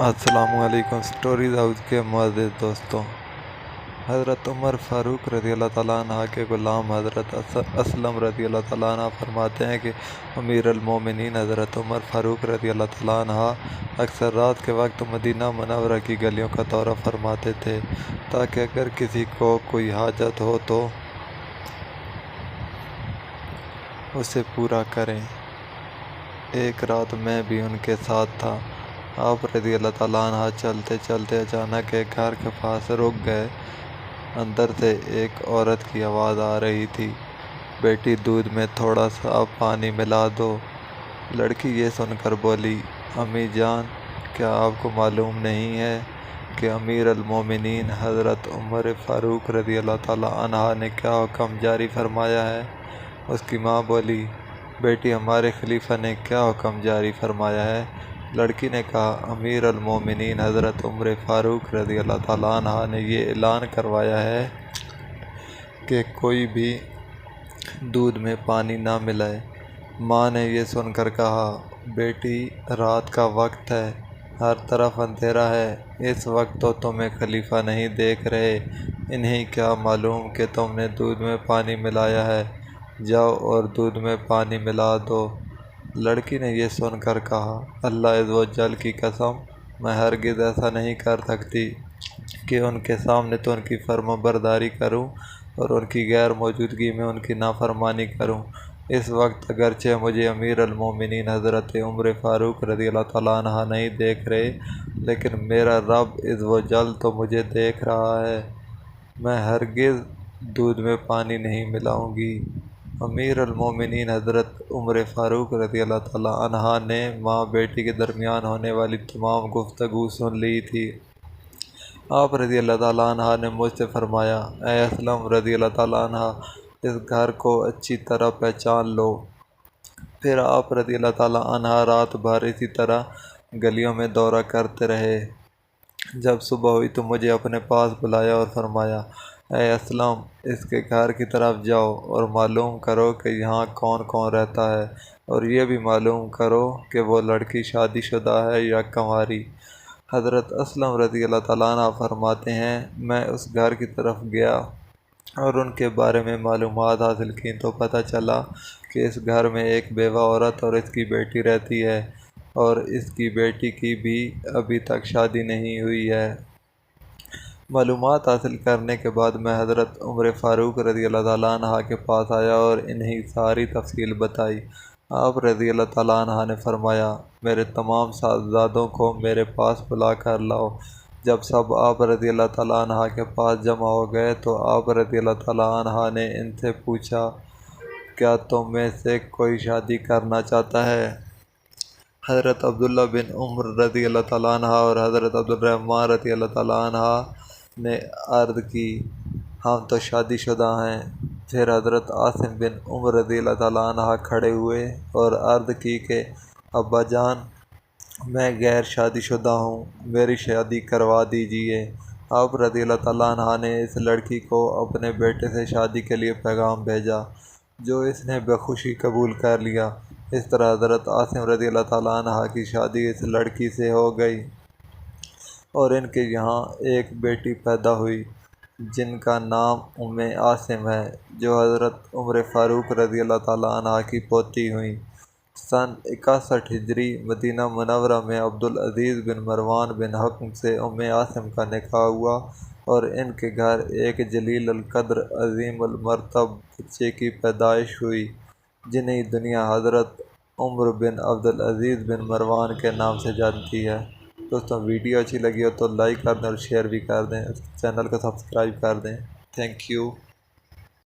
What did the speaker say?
السلام علیکم۔ Stories house کے معزز دوستوں، حضرت عمر فاروق رضی اللہ تعالیٰ عنہ کے غلام حضرت اسلم رضی اللہ تعالیٰ عنہ فرماتے ہیں کہ امیر المومنین حضرت عمر فاروق رضی اللہ تعالیٰ عنہ اکثر رات کے وقت مدینہ منورہ کی گلیوں کا دورہ فرماتے تھے تاکہ اگر کسی کو کوئی حاجت ہو تو اسے پورا کریں۔ ایک رات میں بھی ان کے ساتھ تھا۔ آپ رضی اللہ تعالیٰ عنہ چلتے چلتے اچانک ایک گھر کے پاس رک گئے۔ اندر سے ایک عورت کی آواز آ رہی تھی، بیٹی دودھ میں تھوڑا سا پانی ملا دو۔ لڑکی یہ سن کر بولی، امی جان، کیا آپ کو معلوم نہیں ہے کہ امیر المومنین حضرت عمر فاروق رضی اللہ تعالیٰ عنہ نے کیا حکم جاری فرمایا ہے؟ اس کی ماں بولی، بیٹی ہمارے خلیفہ نے کیا حکم جاری فرمایا ہے؟ لڑکی نے کہا، امیر المومنین حضرت عمر فاروق رضی اللہ تعالیٰ عنہ نے یہ اعلان کروایا ہے کہ کوئی بھی دودھ میں پانی نہ ملائے۔ ماں نے یہ سن کر کہا، بیٹی رات کا وقت ہے، ہر طرف اندھیرا ہے، اس وقت تو تمہیں خلیفہ نہیں دیکھ رہے، انہیں کیا معلوم کہ تم نے دودھ میں پانی ملایا ہے؟ جاؤ اور دودھ میں پانی ملا دو۔ لڑکی نے یہ سن کر کہا، اللہ عز و جل کی قسم، میں ہرگز ایسا نہیں کر سکتی کہ ان کے سامنے تو ان کی فرما برداری کروں اور ان کی غیر موجودگی میں ان کی نافرمانی کروں۔ اس وقت اگرچہ مجھے امیر المومنین حضرت عمر فاروق رضی اللہ تعالیٰ عنہ نہیں دیکھ رہے، لیکن میرا رب عز و جل تو مجھے دیکھ رہا ہے، میں ہرگز دودھ میں پانی نہیں ملاؤں گی۔ امیر المومنین حضرت عمر فاروق رضی اللہ تعالیٰ عنہ نے ماں بیٹی کے درمیان ہونے والی تمام گفتگو سن لی تھی۔ آپ رضی اللہ تعالیٰ عنہ نے مجھ سے فرمایا، اے اسلم رضی اللہ تعالیٰ عنہ، اس گھر کو اچھی طرح پہچان لو۔ پھر آپ رضی اللہ تعالیٰ عنہ رات بھر اسی طرح گلیوں میں دورہ کرتے رہے۔ جب صبح ہوئی تو مجھے اپنے پاس بلایا اور فرمایا، اے اسلم، اس کے گھر کی طرف جاؤ اور معلوم کرو کہ یہاں کون کون رہتا ہے، اور یہ بھی معلوم کرو کہ وہ لڑکی شادی شدہ ہے یا کنواری۔ حضرت اسلم رضی اللہ تعالیٰ عنہ فرماتے ہیں، میں اس گھر کی طرف گیا اور ان کے بارے میں معلومات حاصل کیں تو پتہ چلا کہ اس گھر میں ایک بیوہ عورت اور اس کی بیٹی رہتی ہے، اور اس کی بیٹی کی بھی ابھی تک شادی نہیں ہوئی ہے۔ معلومات حاصل کرنے کے بعد میں حضرت عمر فاروق رضی اللہ تعالیٰ عنہ کے پاس آیا اور انہیں ساری تفصیل بتائی۔ آپ رضی اللہ تعالیٰ عنہ نے فرمایا، میرے تمام صاحبزادوں کو میرے پاس بلا کر لاؤ۔ جب سب آپ رضی اللہ تعالیٰ عنہ کے پاس جمع ہو گئے تو آپ رضی اللہ تعالیٰ عنہ نے ان سے پوچھا، کیا تم میں سے کوئی شادی کرنا چاہتا ہے؟ حضرت عبداللہ بن عمر رضی اللہ تعالیٰ عنہ اور حضرت عبد الرحمن رضی اللہ تعالیٰ عنہ نے عرض کی، ہم تو شادی شدہ ہیں۔ پھر حضرت عاصم بن عمر رضی اللہ تعالیٰ عنہ کھڑے ہوئے اور عرض کی کہ ابا جان، میں غیر شادی شدہ ہوں، میری شادی کروا دیجیے۔ آپ رضی اللہ تعالیٰ عنہ نے اس لڑکی کو اپنے بیٹے سے شادی کے لیے پیغام بھیجا، جو اس نے بخوشی قبول کر لیا۔ اس طرح حضرت عاصم رضی اللہ تعالیٰ عنہ کی شادی اس لڑکی سے ہو گئی اور ان کے یہاں ایک بیٹی پیدا ہوئی جن کا نام ام عاصم ہے، جو حضرت عمر فاروق رضی اللہ تعالیٰ عنہ کی پوتی ہوئیں۔ سن 61 ہجری مدینہ منورہ میں عبدالعزیز بن مروان بن حکم سے ام عاصم کا نکاح ہوا اور ان کے گھر ایک جلیل القدر عظیم المرتبہ بچے کی پیدائش ہوئی، جنہیں دنیا حضرت عمر بن عبدالعزیز بن مروان کے نام سے جانتی ہے۔ دوستوں، ویڈیو اچھی لگی ہو تو لائک کر دیں اور شیئر بھی کر دیں، چینل کو سبسکرائب کر دیں۔ Thank you.